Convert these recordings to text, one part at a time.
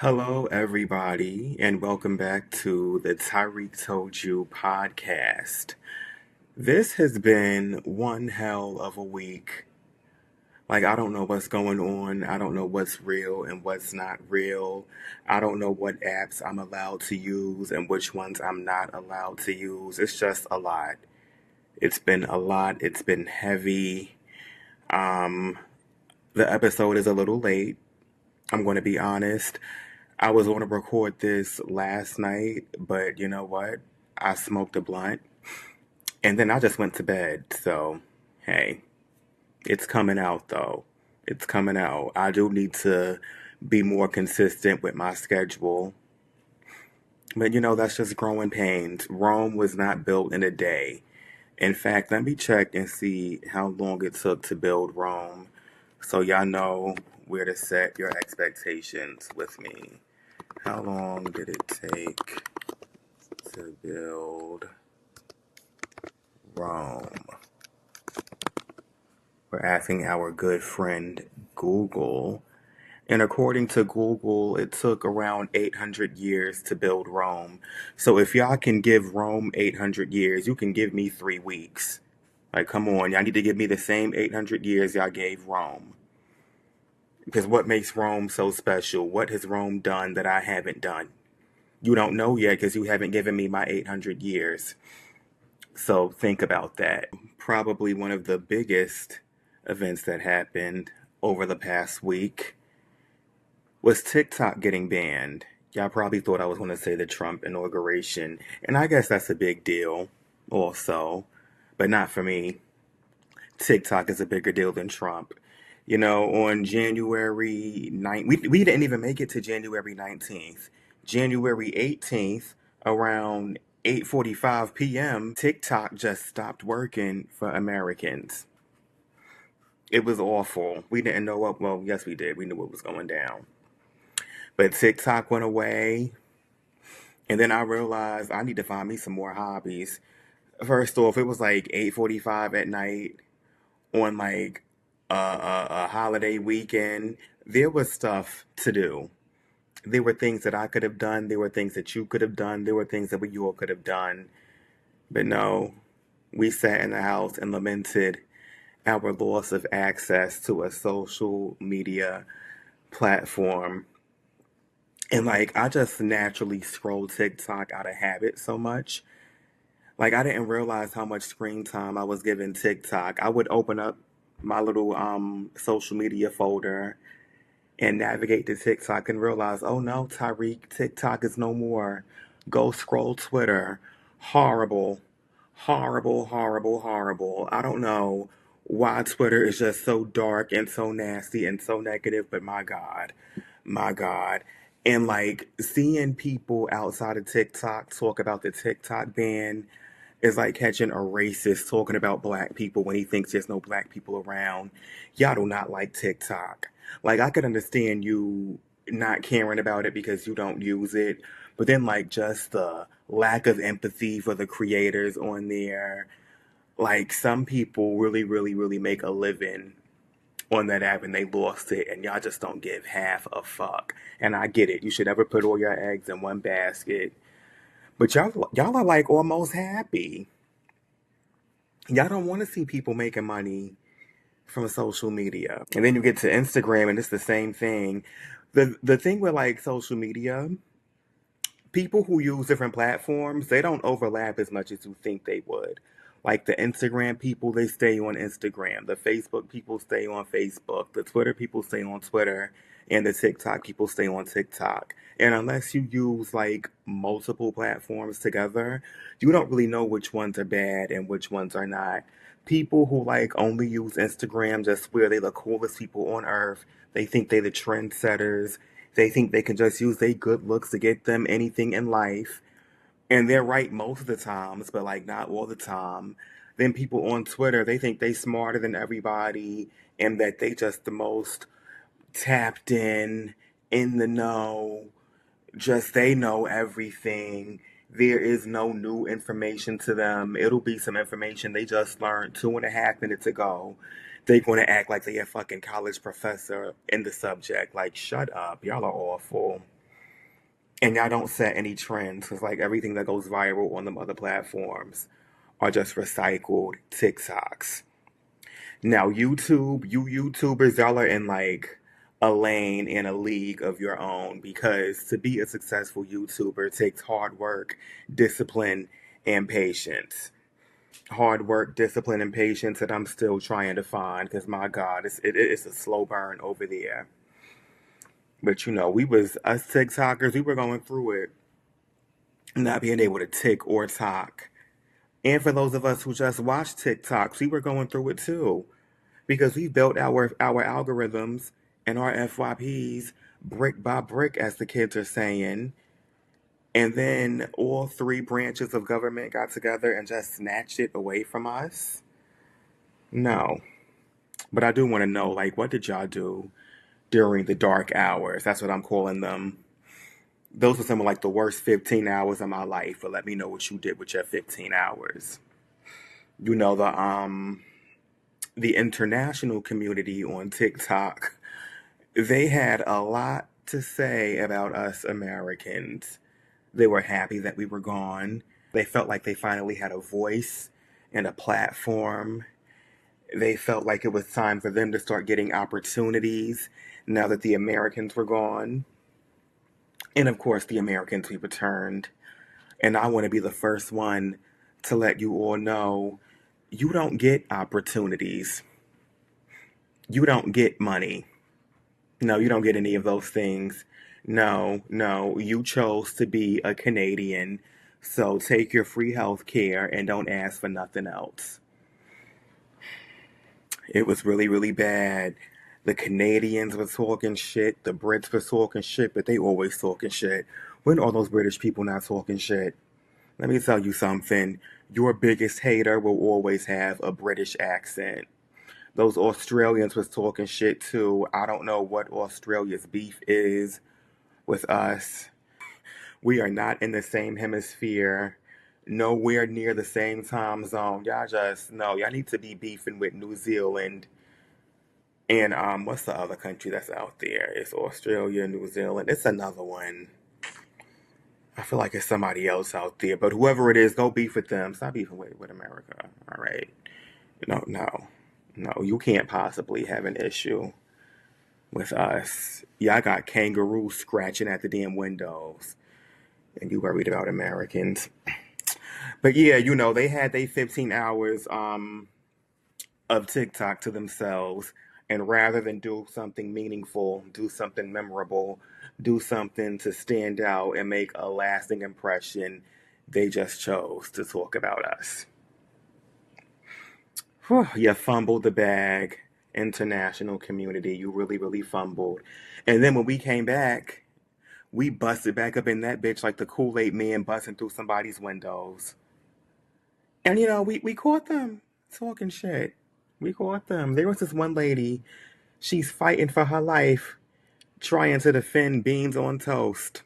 Hello, everybody, and welcome back to the Tyreek Told You podcast. This has been one hell of a week. Like, I don't know what's going on. I don't know what's real and what's not real. I don't know what apps I'm allowed to use and which ones I'm not allowed to use. It's just a lot. It's been a lot. It's been heavy. Um, the episode is a little late. I'm going to be honest. I was going to record this last night, but you know what? I smoked a blunt and then I just went to bed. So, hey, it's coming out though. It's coming out. I do need to be more consistent with my schedule. But that's just growing pains. Rome was not built in a day. In fact, let me check and see how long it took to build Rome so y'all know where to set your expectations with me. How long did it take to build Rome? We're asking our good friend Google. And according to Google, it took around 800 years to build Rome. So if y'all can give Rome 800 years, you can give me 3 weeks. Like, come on, y'all need to give me the same 800 years y'all gave Rome. Because what makes Rome so special? What has Rome done that I haven't done? You don't know yet because you haven't given me my 800 years. So think about that. Probably one of the biggest events that happened over the past week was TikTok getting banned. Y'all probably thought I was going to say the Trump inauguration, and I guess that's a big deal also, but not for me. TikTok is a bigger deal than Trump. On January 9th, we didn't even make it to January 19th. January 18th, around 8:45 p.m., TikTok just stopped working for Americans. It was awful. We didn't know what, well, yes, we did. We knew what was going down. But TikTok went away, and then I realized I need to find me some more hobbies. First off, it was like 8:45 at night on like a holiday weekend. There was stuff to do. There were things that I could have done. There were things that you could have done. There were things that we all could have done. But no, we sat in the house and lamented our loss of access to a social media platform. And like, I just naturally scroll TikTok out of habit so much. Like, I didn't realize how much screen time I was giving TikTok. I would open up my little social media folder and navigate to TikTok and realize, oh no, Tyreek, TikTok is no more. Go scroll Twitter. Horrible, horrible, horrible, horrible. I don't know why Twitter is just so dark and so nasty and so negative, but my God, my God. And like seeing people outside of TikTok talk about the TikTok ban is like catching a racist talking about black people when he thinks there's no black people around. Y'all do not like TikTok. Like, I could understand you not caring about it because you don't use it, but then, like, just the lack of empathy for the creators on there. Like, some people really, really, really make a living on that app and they lost it, and y'all just don't give half a fuck. And I get it. You should never put all your eggs in one basket. But y'all are like almost happy. Y'all don't want to see people making money from social media. And then you get to Instagram and it's the same thing. The thing with like social media, people who use different platforms, they don't overlap as much as you think they would. Like the Instagram people, they stay on Instagram. The Facebook people stay on Facebook. The Twitter people stay on Twitter. And the TikTok people stay on TikTok. And unless you use like multiple platforms together, you don't really know which ones are bad and which ones are not. People who like only use Instagram just swear they the coolest people on earth. They think they the trendsetters. They think they can just use their good looks to get them anything in life. And they're right most of the times, but like not all the time. Then people on Twitter, they think they smarter than everybody and that they just the most tapped in the know, just they know everything. There is no new information to them. It'll be some information they just learned 2.5 minutes ago. They're going to act like they a fucking college professor in the subject. Like, shut up. Y'all are awful. And y'all don't set any trends because like everything that goes viral on them other platforms are just recycled TikToks. Now YouTube, you YouTubers, y'all are in like a lane and a league of your own because to be a successful YouTuber takes hard work, discipline, and patience. Hard work, discipline, and patience that I'm still trying to find because my God, it's a slow burn over there. But you know, we was us TikTokers, we were going through it, not being able to tick or talk. And for those of us who just watch TikToks, we were going through it too because we built our algorithms and our FYPs brick by brick, as the kids are saying. And then all three branches of government got together and just snatched it away from us. No. But I do want to know, like, what did y'all do during the dark hours? That's what I'm calling them. Those were some of like the worst 15 hours of my life. But let me know what you did with your 15 hours. You know the international community on TikTok, they had a lot to say about us Americans. They were happy that we were gone. They felt like they finally had a voice and a platform. They felt like it was time for them to start getting opportunities now that the Americans were gone. And of course, the Americans, we returned. And I want to be the first one to let you all know you don't get opportunities. You don't get money. No, you don't get any of those things. No, no, you chose to be a Canadian. So take your free health care and don't ask for nothing else. It was really, really bad. The Canadians were talking shit. The Brits were talking shit, but they always talking shit. When are those British people not talking shit? Let me tell you something. Your biggest hater will always have a British accent. Those Australians was talking shit too. I don't know what Australia's beef is with us. We are not in the same hemisphere, nowhere near the same time zone. Y'all just know y'all need to be beefing with New Zealand and what's the other country that's out there? It's Australia, New Zealand. It's another one. I feel like it's somebody else out there, but whoever it is, go beef with them. Stop beefing with America. All right. No, no, no. You can't possibly have an issue with us. Y'all got kangaroos scratching at the damn windows, and you worried about Americans. But yeah, you know, they had their 15 hours of TikTok to themselves. And rather than do something meaningful, do something memorable, do something to stand out and make a lasting impression, they just chose to talk about us. Whew, you fumbled the bag, international community. You really, really fumbled. And then when we came back, we busted back up in that bitch like the Kool-Aid man busting through somebody's windows. And you know, we caught them talking shit. We caught them. There was this one lady, she's fighting for her life, trying to defend beans on toast.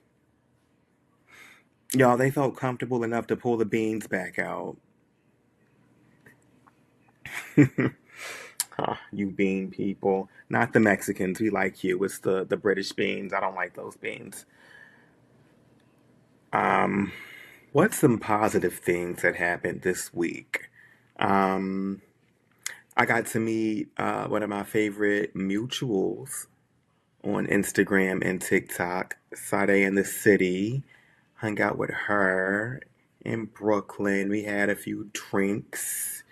Y'all, they felt comfortable enough to pull the beans back out. You bean people. Not the Mexicans, we like you. It's the British beans. I don't like those beans. Um, what's some positive things that happened this week? Um, I got to meet one of my favorite mutuals on Instagram and TikTok, Sade in the City. Hung out with her in Brooklyn. We had a few drinks.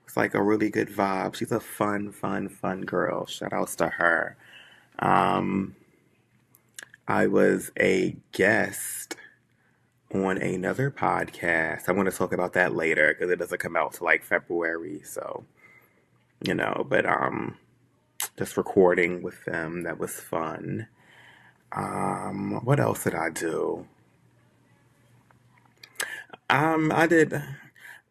It's like a really good vibe. She's a fun, fun, fun girl. Shout outs to her. Um, I was a guest on another podcast. I want to talk about that later because it doesn't come out till like February. So, you know, but just recording with them, that was fun. What else did I do? Um, I did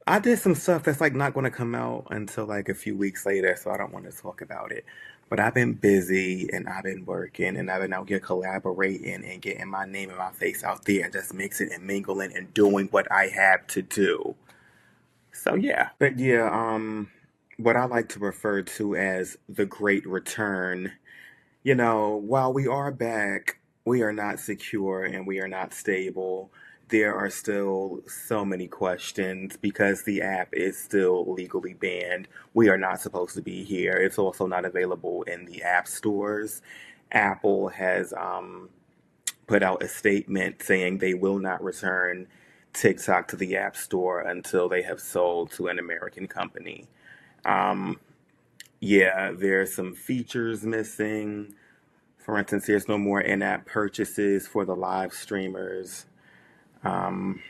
I did some stuff that's like not going to come out until like a few weeks later, so I don't want to talk about it. But I've been busy and I've been working and I've been out here collaborating and getting my name and my face out there and just mixing and mingling and doing what I have to do. So yeah. But yeah, what I like to refer to as the great return. You know, while we are back, we are not secure and we are not stable. There are still so many questions because the app is still legally banned. We are not supposed to be here. It's also not available in the app stores. Apple has put out a statement saying they will not return TikTok to the App Store until they have sold to an American company. Um, yeah, there's some features missing. For instance, there's no more in-app purchases for the live streamers. Um,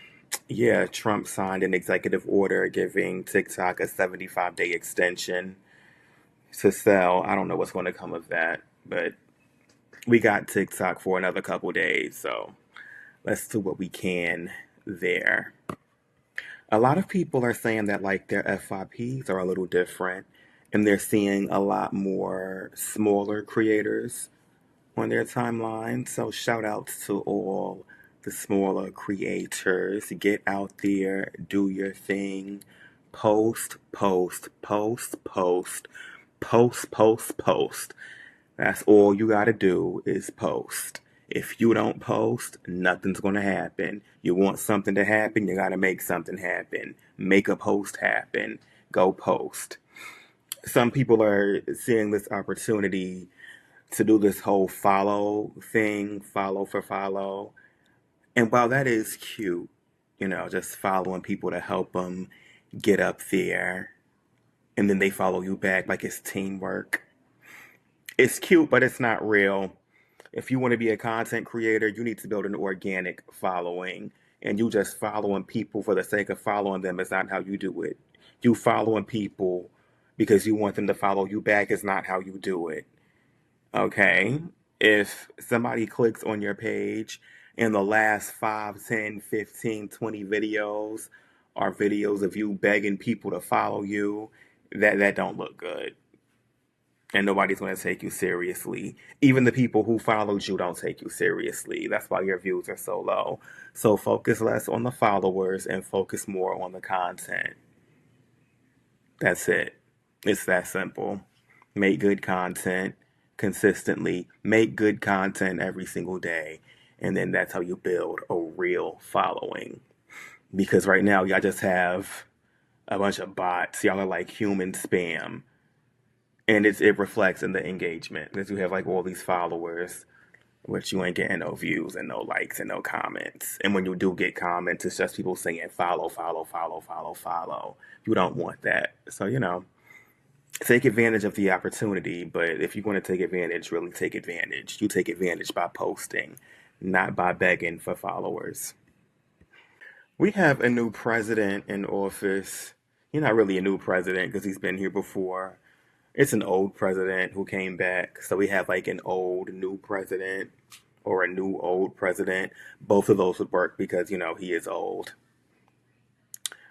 yeah, Trump signed an executive order giving TikTok a 75-day extension to sell. I don't know what's going to come of that, but we got TikTok for another couple days, so let's do what we can there. A lot of people are saying that like their FYPs are a little different, and they're seeing a lot more smaller creators on their timeline. So shout outs to all the smaller creators. Get out there, do your thing, post, post, post, post, post, post, post. That's all you gotta do is post. If you don't post, nothing's gonna happen. You want something to happen, you gotta make something happen. Make a post happen. Go post. Some people are seeing this opportunity to do this whole follow thing, follow for follow. And while that is cute, just following people to help them get up there, and then they follow you back like it's teamwork. It's cute, but it's not real. If you want to be a content creator, you need to build an organic following. And you just following people for the sake of following them is not how you do it. You following people because you want them to follow you back is not how you do it. Okay? If somebody clicks on your page and the last 5, 10, 15, 20 videos are videos of you begging people to follow you, that don't look good. And nobody's going to take you seriously. Even the people who followed you don't take you seriously. That's why your views are so low. So focus less on the followers and focus more on the content. That's it. It's that simple. Make good content consistently. Make good content every single day. And then that's how you build a real following. Because right now, y'all just have a bunch of bots. Y'all are like human spam. And it reflects in the engagement because you have like all these followers, which you ain't getting no views and no likes and no comments. And when you do get comments, it's just people saying follow, follow, follow, follow, follow. You don't want that. So, take advantage of the opportunity. But if you want to take advantage, really take advantage. You take advantage by posting, not by begging for followers. We have a new president in office. He's not really a new president because he's been here before. It's an old president who came back. So we have like an old new president or a new old president. Both of those would work because, he is old.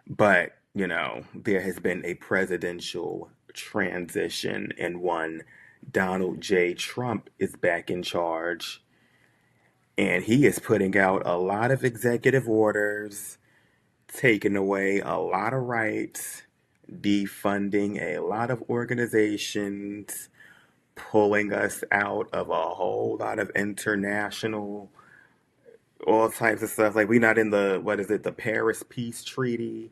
But, there has been a presidential transition, and one Donald J. Trump is back in charge. And he is putting out a lot of executive orders, taking away a lot of rights, defunding a lot of organizations, pulling us out of a whole lot of international, all types of stuff. Like, we're not in the, what is it, the Paris Peace Treaty,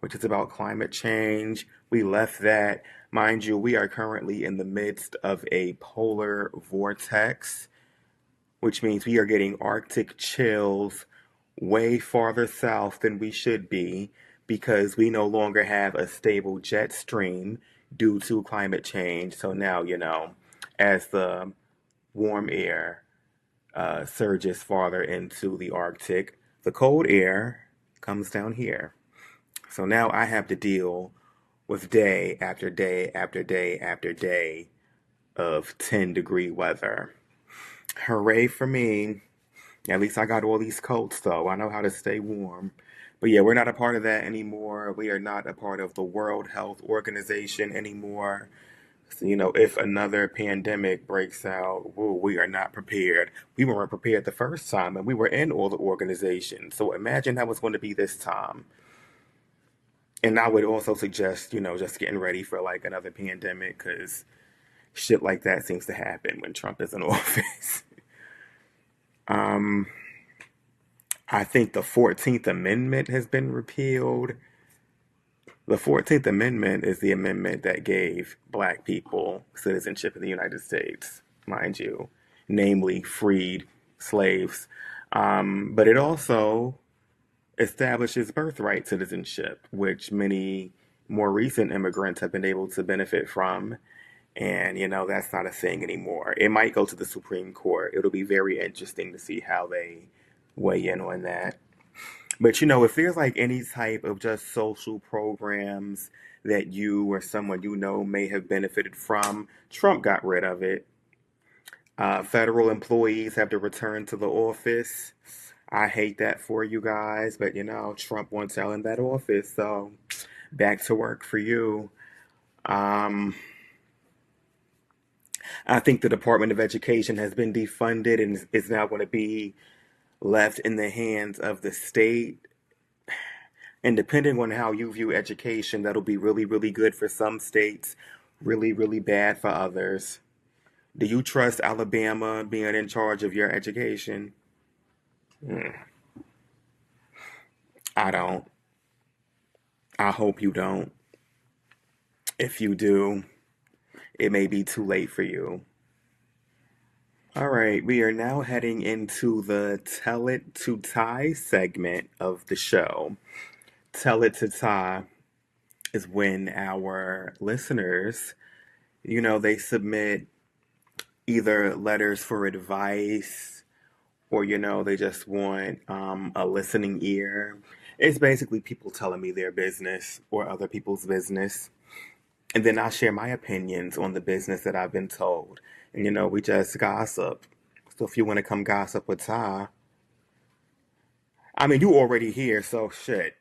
which is about climate change. We left that. Mind you, we are currently in the midst of a polar vortex, which means we are getting Arctic chills way farther south than we should be because we no longer have a stable jet stream due to climate change. So now, as the warm air surges farther into the Arctic, the cold air comes down here. So now I have to deal with day after day after day after day of 10-degree weather. Hooray for me. At least I got all these coats, though. I know how to stay warm. But yeah, we're not a part of that anymore. We are not a part of the World Health Organization anymore. So, if another pandemic breaks out, woo, we are not prepared. We weren't prepared the first time, and we were in all the organizations. So imagine how it's going to be this time. And I would also suggest, just getting ready for like another pandemic because shit like that seems to happen when Trump is in office. Um, I think the 14th Amendment has been repealed. The 14th Amendment is the amendment that gave black people citizenship in the United States, mind you, namely freed slaves. But it also establishes birthright citizenship, which many more recent immigrants have been able to benefit from. And, that's not a thing anymore. It might go to the Supreme Court. It'll be very interesting to see how they weigh in on that. But, if there's like any type of just social programs that you or someone may have benefited from, Trump got rid of it. Federal employees have to return to the office. I hate that for you guys, but Trump wants y'all in that office, so back to work for you. Um, I think the Department of Education has been defunded and is now going to be left in the hands of the state. And depending on how you view education, that'll be really, really good for some states, really, really bad for others. Do you trust Alabama being in charge of your education? Hmm, I don't. I hope you don't. If you do, it may be too late for you. All right, we are now heading into the Tell It to Ty segment of the show. Tell It to Ty is when our listeners, they submit either letters for advice or, they just want a listening ear. It's basically people telling me their business or other people's business. And then I share my opinions on the business that I've been told. And, we just gossip. So if you want to come gossip with Ty, I mean, you already here, so shit.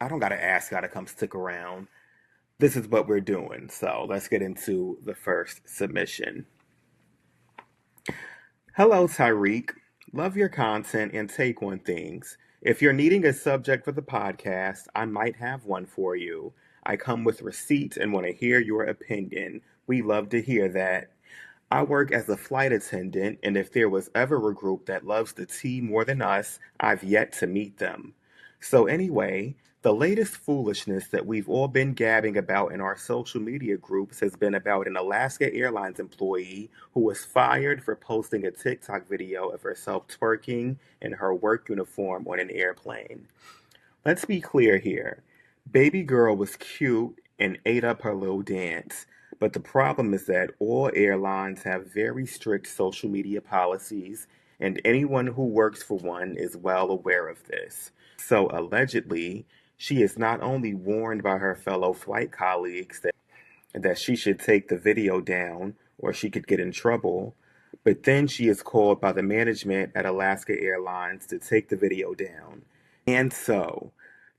I don't got to ask y'all to come stick around. This is what we're doing. So let's get into the first submission. Hello, Tyreek. Love your content and take on things. If you're needing a subject for the podcast, I might have one for you. I come with receipts and want to hear your opinion. We love to hear that. I work as a flight attendant, and if there was ever a group that loves the tea more than us, I've yet to meet them. So, anyway, the latest foolishness that we've all been gabbing about in our social media groups has been about an Alaska Airlines employee who was fired for posting a TikTok video of herself twerking in her work uniform on an airplane. Let's be clear here. Baby girl was cute and ate up her little dance. But the problem is that all airlines have very strict social media policies, and anyone who works for one is well aware of this. So allegedly, she is not only warned by her fellow flight colleagues that she should take the video down or she could get in trouble, but then she is called by the management at Alaska Airlines to take the video down. And so,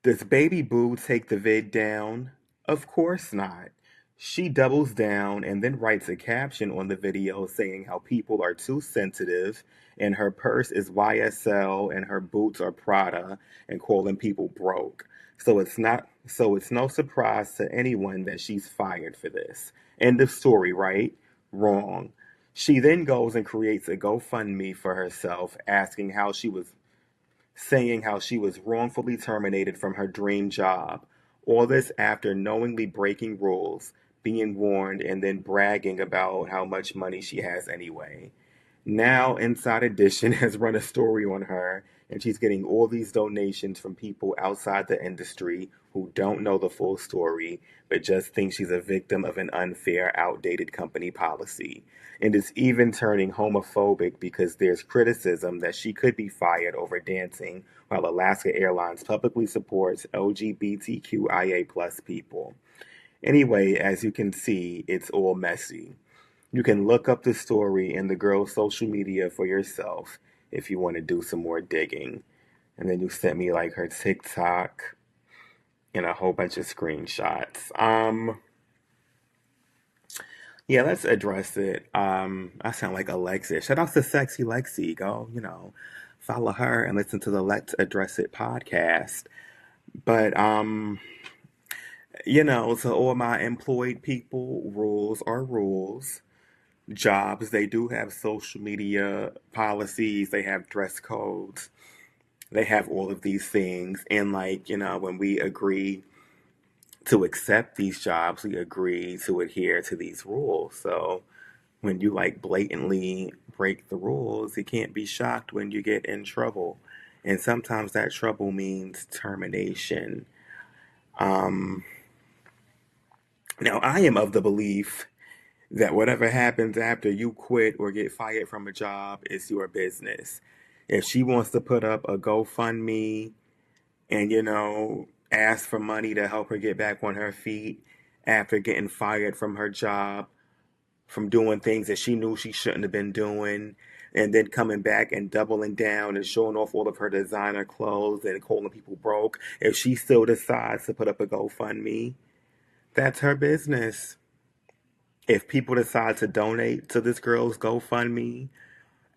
does Baby Boo take the vid down? Of course not. She doubles down and then writes a caption on the video saying how people are too sensitive and her purse is YSL and her boots are Prada and calling people broke. So it's no surprise to anyone that she's fired for this. End of story, right? Wrong. She then goes and creates a GoFundMe for herself asking how she was saying how she was wrongfully terminated from her dream job. All this after knowingly breaking rules, being warned, and then bragging about how much money she has anyway. Now, Inside Edition has run a story on her, and she's getting all these donations from people outside the industry who don't know the full story, but just think she's a victim of an unfair, outdated company policy. And is even turning homophobic because there's criticism that she could be fired over dancing while Alaska Airlines publicly supports LGBTQIA plus people. Anyway, as you can see, it's all messy. You can look up the story in the girl's social media for yourself if you want to do some more digging. And then you sent me like her TikTok and a whole bunch of screenshots. Yeah, let's address it. I sound like Alexa. Shout out to Sexy Lexi. Go, follow her and listen to the Let's Address It podcast. But to all my employed people, rules are rules. jobs, they do have social media policies, they have dress codes, they have all of these things. And, like, when we agree to accept these jobs, we agree to adhere to these rules. So when you like blatantly break the rules, you can't be shocked when you get in trouble. And sometimes that trouble means termination. Um, Now, I am of the belief that whatever happens after you quit or get fired from a job is your business. If she wants to put up a GoFundMe and, ask for money to help her get back on her feet after getting fired from her job, from doing things that she knew she shouldn't have been doing, and then coming back and doubling down and showing off all of her designer clothes and calling people broke, if she still decides to put up a GoFundMe, that's her business. If people decide to donate to this girl's GoFundMe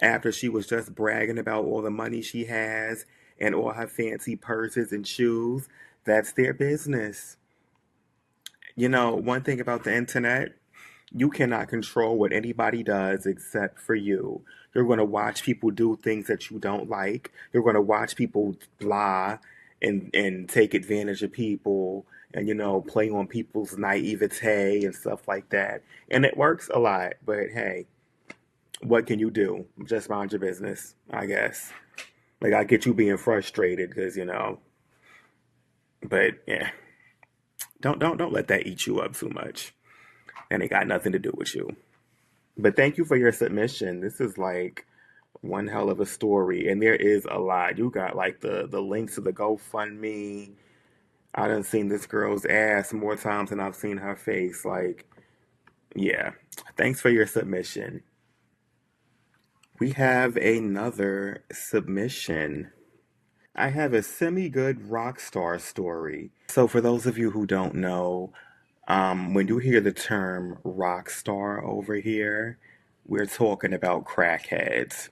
after she was just bragging about all the money she has and all her fancy purses and shoes, that's their business. One thing about the internet, you cannot control what anybody does except for you. You're going to watch people do things that you don't like. You're going to watch people lie and take advantage of people and, play on people's naivete and stuff like that. And it works a lot, but hey, what can you do? Just mind your business, I guess. Like, I get you being frustrated because, but yeah, don't let that eat you up too much. And it got nothing to do with you. But thank you for your submission. This is like one hell of a story, and there is a lot. You got like the links to the GoFundMe. I done seen this girl's ass more times than I've seen her face. Like, yeah. Thanks for your submission. We have another submission. I have a semi-good Rockstar story. So for those of you who don't know, when you hear the term Rockstar over here, we're talking about crackheads.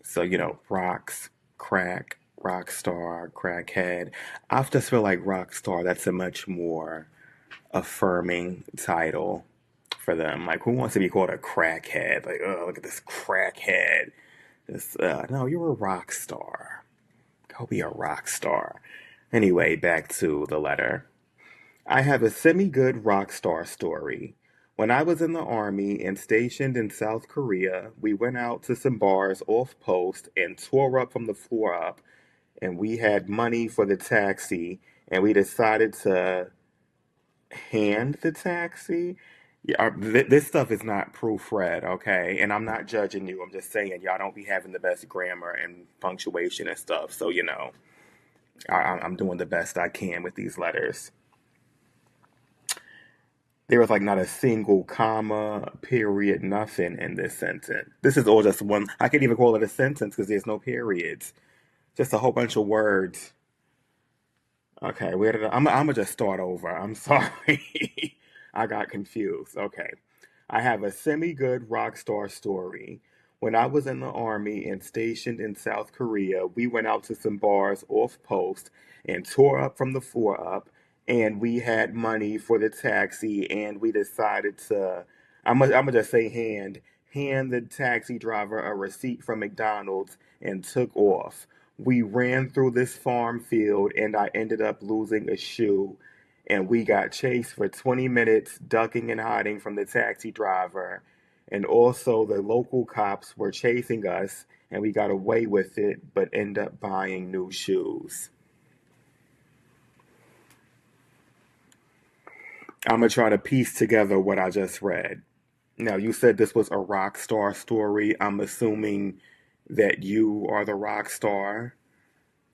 So, rocks, crack, rock star, crackhead. I just feel like rock star, that's a much more affirming title for them. Like, who wants to be called a crackhead? Like, oh, look at this crackhead. No, you're a rock star. Go be a rock star. Anyway, back to the letter. I have a semi good rock star story. When I was in the army and stationed in South Korea, we went out to some bars off post and tore up from the floor up, and we had money for the taxi, and we decided to hand the taxi. Yeah, this stuff is not proofread, okay? And I'm not judging you. I'm just saying y'all don't be having the best grammar and punctuation and stuff. So, I'm doing the best I can with these letters. There was like not a single comma, period, nothing in this sentence. This is all just one. I can't even call it a sentence because there's no periods. Just a whole bunch of words. Okay, where did I'm gonna just start over. I'm sorry. I got confused. Okay. I have a semi-good rock star story. When I was in the army and stationed in South Korea, we went out to some bars off post and tore up from the floor up, and we had money for the taxi, and we decided to, I'm gonna just say hand the taxi driver a receipt from McDonald's and took off. We ran through this farm field, and I ended up losing a shoe, and we got chased for 20 minutes, ducking and hiding from the taxi driver. And also, the local cops were chasing us, and we got away with it, but end up buying new shoes. I'm gonna try to piece together what I just read. Now, you said this was a rock star story. I'm assuming that you are the rock star.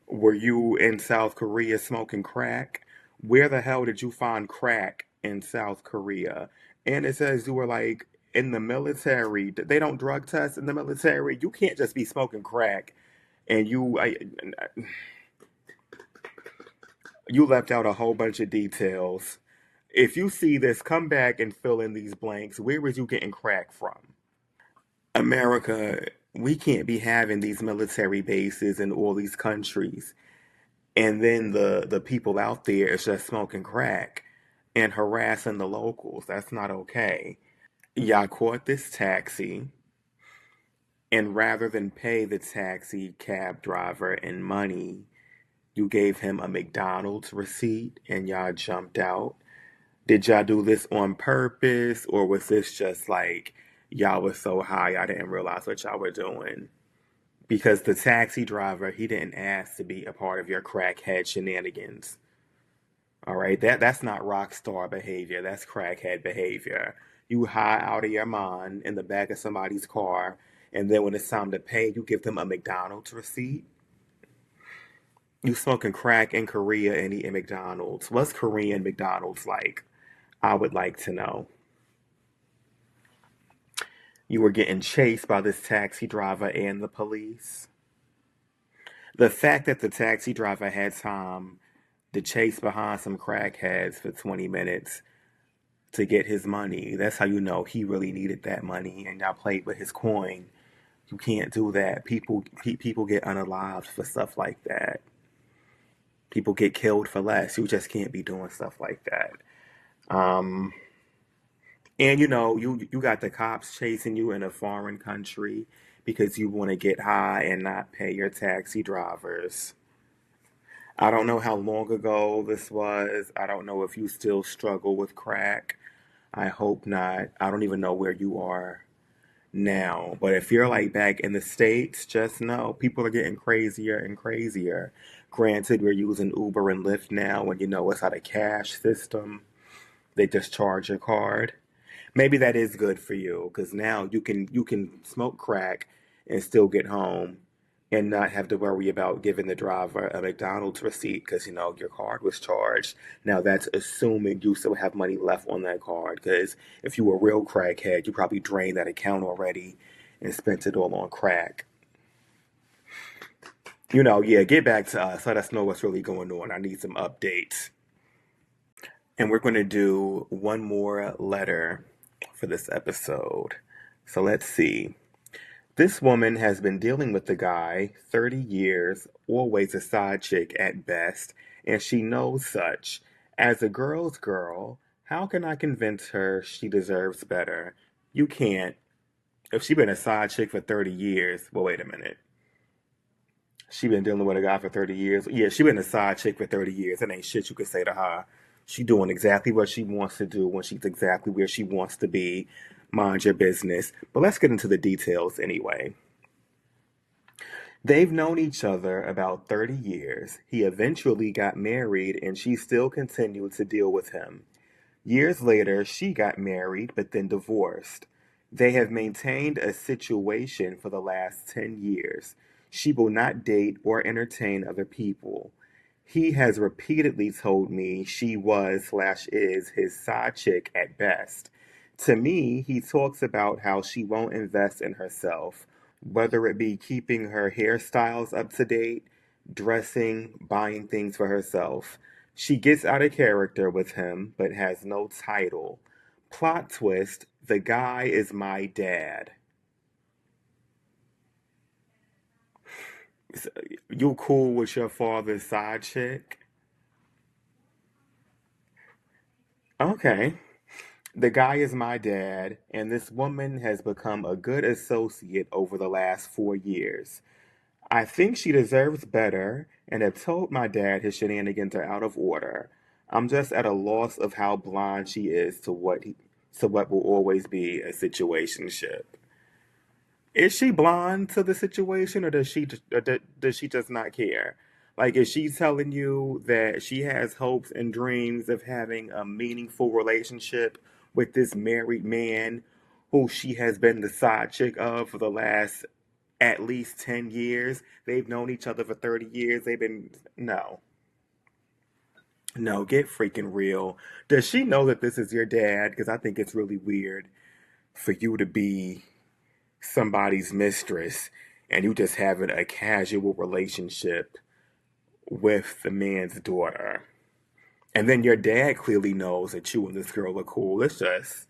Were you in South Korea smoking crack? Where the hell did you find crack in South Korea? And it says you were like in the military. They don't drug test in the military. You can't just be smoking crack. And you left out a whole bunch of details. If you see this, come back and fill in these blanks. Where was you getting crack from? America, we can't be having these military bases in all these countries. And then the people out there is just smoking crack and harassing the locals. That's not okay. Y'all caught this taxi, and rather than pay the taxi cab driver in money, you gave him a McDonald's receipt and y'all jumped out. Did y'all do this on purpose, or was this just like y'all was so high y'all didn't realize what y'all were doing? Because the taxi driver, he didn't ask to be a part of your crackhead shenanigans. All right, that's not rock star behavior. That's crackhead behavior. You high out of your mind in the back of somebody's car, and then when it's time to pay, you give them a McDonald's receipt. You smoking crack in Korea and eating McDonald's. What's Korean McDonald's like? I would like to know. You were getting chased by this taxi driver and the police. The fact that the taxi driver had time to chase behind some crackheads for 20 minutes to get his money, that's how you know he really needed that money and y'all played with his coin. You can't do that. People get unalived for stuff like that. People get killed for less. You just can't be doing stuff like that. Um, and you got the cops chasing you in a foreign country because you want to get high and not pay your taxi drivers. I don't know how long ago this was. I don't know if you still struggle with crack. I hope not. I don't even know where you are now. But if you're like back in the States, just know people are getting crazier and crazier. Granted, we're using Uber and Lyft now, and it's not a cash system. They just charge your card. Maybe that is good for you because now you can smoke crack and still get home and not have to worry about giving the driver a McDonald's receipt because your card was charged. Now that's assuming you still have money left on that card because if you were a real crackhead, you probably drained that account already and spent it all on crack. Yeah, get back to us. Let us know what's really going on. I need some updates. And we're going to do one more letter for this episode. So let's see. This woman has been dealing with the guy 30 years, always a side chick at best, and she knows such. As a girl's girl, how can I convince her she deserves better? You can't. If she been a side chick for 30 years, well, wait a minute. She been dealing with a guy for 30 years. Yeah, she been a side chick for 30 years. That ain't shit you could say to her. She doing exactly what she wants to do when she's exactly where she wants to be. Mind your business. But let's get into the details anyway. They've known each other about 30 years. He eventually got married and she still continued to deal with him. Years later, she got married but then divorced. They have maintained a situation for the last 10 years. She will not date or entertain other people. He has repeatedly told me she was slash is his side chick at best. To me, he talks about how she won't invest in herself, whether it be keeping her hairstyles up to date, dressing, buying things for herself. She gets out of character with him, but has no title. Plot twist, the guy is my dad. So, you cool with your father's side chick? Okay. The guy is my dad, and this woman has become a good associate over the last 4 years. I think she deserves better and have told my dad his shenanigans are out of order. I'm just at a loss of how blind she is to what will always be a situationship. Is she blind to the situation, or does she just not care? Like, is she telling you that she has hopes and dreams of having a meaningful relationship with this married man who she has been the side chick of for the last at least 10 years? They've known each other for 30 years. No, no, get freaking real. Does she know that this is your dad? Because I think it's really weird for you to be somebody's mistress and you just having a casual relationship with the man's daughter. And then your dad clearly knows that you and this girl are cool. It's just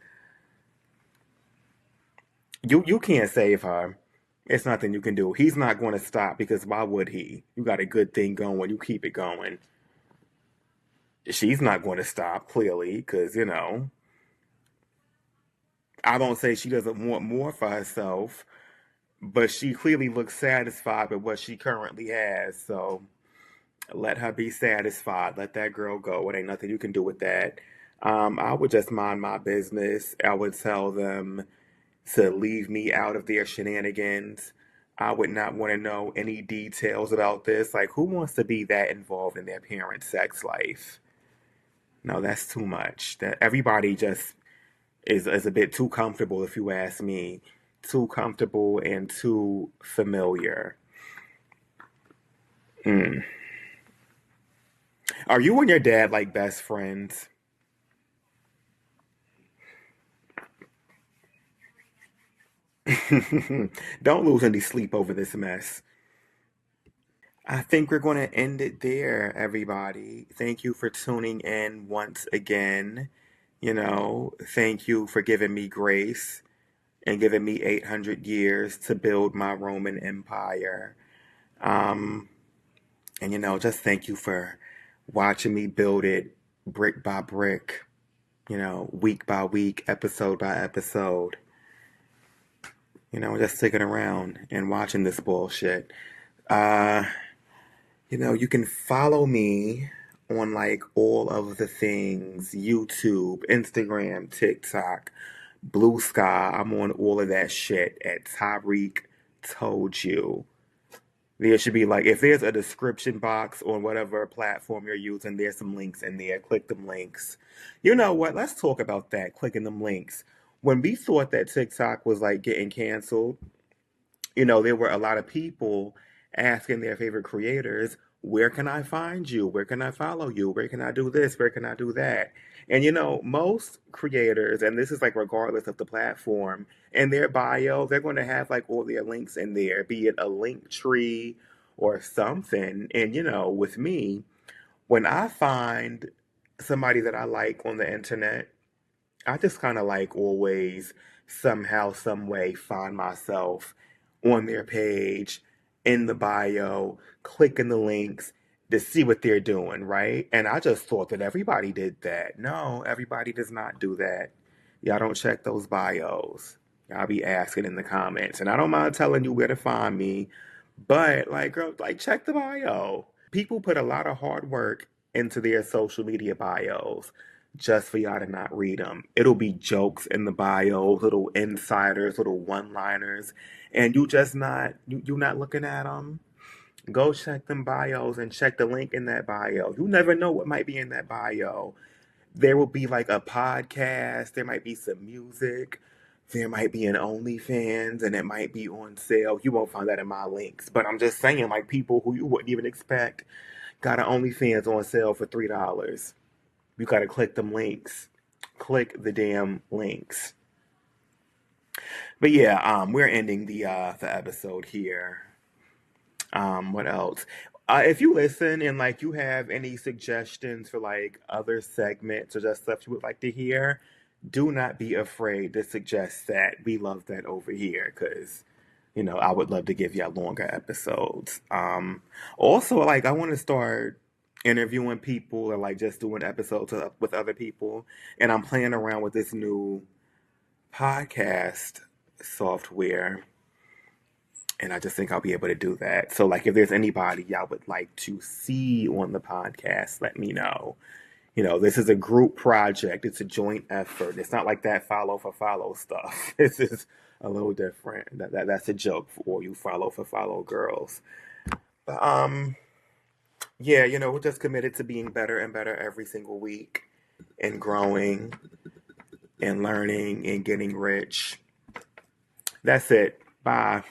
you can't save her. It's nothing you can do. He's not going to stop because why would he? You got a good thing going. You keep it going. She's not going to stop clearly because. I don't say she doesn't want more for herself, but she clearly looks satisfied with what she currently has. So let her be satisfied. Let that girl go. It ain't nothing you can do with that. I would just mind my business. I would tell them to leave me out of their shenanigans. I would not want to know any details about this. Like, who wants to be that involved in their parents' sex life? No, that's too much. That everybody just is a bit too comfortable, if you ask me. Too comfortable and too familiar. Mm. Are you and your dad like best friends? Don't lose any sleep over this mess. I think we're going to end it there, everybody. Thank you for tuning in once again. Thank you for giving me grace and giving me 800 years to build my Roman Empire. Um, and, just thank you for watching me build it brick by brick, week by week, episode by episode. Just sticking around and watching this bullshit. Uh, you can follow me on like all of the things: YouTube, Instagram, TikTok, Blue Sky. I'm on all of that shit at Tyreek Told You. There should be like, if there's a description box on whatever platform you're using, there's some links in there. Click them links. You know what? Let's talk about that, clicking them links. When we thought that TikTok was like getting canceled, there were a lot of people asking their favorite creators, where can I find you? Where can I follow you? Where can I do this? Where can I do that? And most creators, and this is like regardless of the platform, in their bio, they're going to have like all their links in there, be it a link tree or something. And with me, when I find somebody that I like on the internet, I just kind of like always somehow, some way find myself on their page in the bio, clicking the links to see what they're doing, right? And I just thought that everybody did that. No, everybody does not do that. Y'all don't check those bios. Y'all be asking in the comments. And I don't mind telling you where to find me, but like, girl, like check the bio. People put a lot of hard work into their social media bios just for y'all to not read them. It'll be jokes in the bios, little insiders, little one-liners, and you not looking at them. Go check them bios and check the link in that bio. You never know what might be in that bio. There will be like a podcast, there might be some music, there might be an OnlyFans, and it might be on sale. You won't find that in my links, but I'm just saying, like people who you wouldn't even expect got an OnlyFans on sale for $3. You got to click them links. Click the damn links. But yeah, we're ending the episode here. What else? If you listen and like you have any suggestions for like other segments or just stuff you would like to hear, do not be afraid to suggest that. We love that over here because I would love to give y'all longer episodes. Also, like I want to start interviewing people or like just doing episodes with other people, and I'm playing around with this new podcast software, and I just think I'll be able to do that. So, like, if there's anybody y'all would like to see on the podcast, let me know. This is a group project. It's a joint effort. It's not like that follow for follow stuff. This is a little different. That's a joke for all you follow for follow girls. But, yeah, we're just committed to being better and better every single week and growing and learning and getting rich. That's it. Bye.